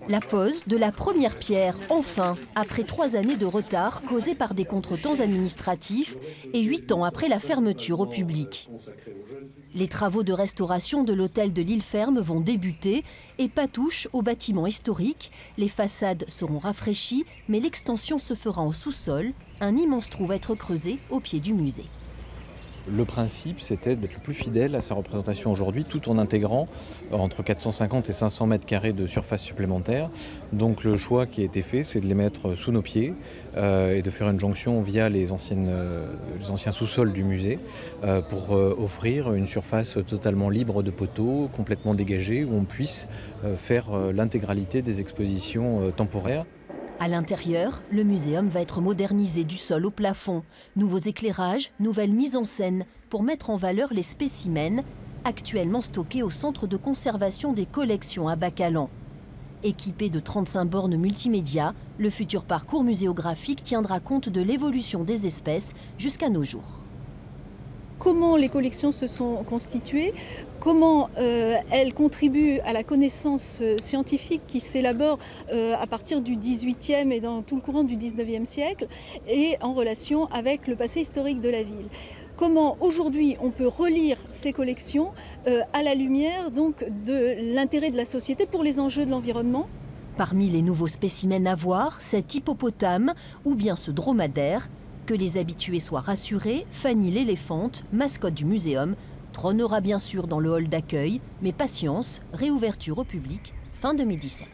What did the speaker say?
La pose de la première pierre, enfin, après 3 années de retard causés par des contretemps administratifs et 8 ans après la fermeture au public. Les travaux de restauration de l'hôtel de l'Île Ferme vont débuter et pas touche au bâtiment historique. Les façades seront rafraîchies, mais l'extension se fera en sous-sol. Un immense trou va être creusé au pied du musée. Le principe, c'était d'être le plus fidèle à sa représentation aujourd'hui, tout en intégrant entre 450 et 500 mètres carrés de surface supplémentaire. Donc le choix qui a été fait, c'est de les mettre sous nos pieds et de faire une jonction via les anciens sous-sols du musée pour offrir une surface totalement libre de poteaux, complètement dégagée, où on puisse faire l'intégralité des expositions temporaires. À l'intérieur, le muséum va être modernisé du sol au plafond. Nouveaux éclairages, nouvelle mise en scène pour mettre en valeur les spécimens actuellement stockés au centre de conservation des collections à Bacalan. Équipé de 35 bornes multimédia, le futur parcours muséographique tiendra compte de l'évolution des espèces jusqu'à nos jours. Comment les collections se sont constituées, comment elles contribuent à la connaissance scientifique qui s'élabore à partir du XVIIIe et dans tout le courant du XIXe siècle et en relation avec le passé historique de la ville. Comment aujourd'hui on peut relire ces collections à la lumière donc de l'intérêt de la société pour les enjeux de l'environnement. Parmi les nouveaux spécimens à voir, cet hippopotame ou bien ce dromadaire. Que les habitués soient rassurés, Fanny l'éléphante, mascotte du muséum, trônera bien sûr dans le hall d'accueil, mais patience, réouverture au public fin 2017.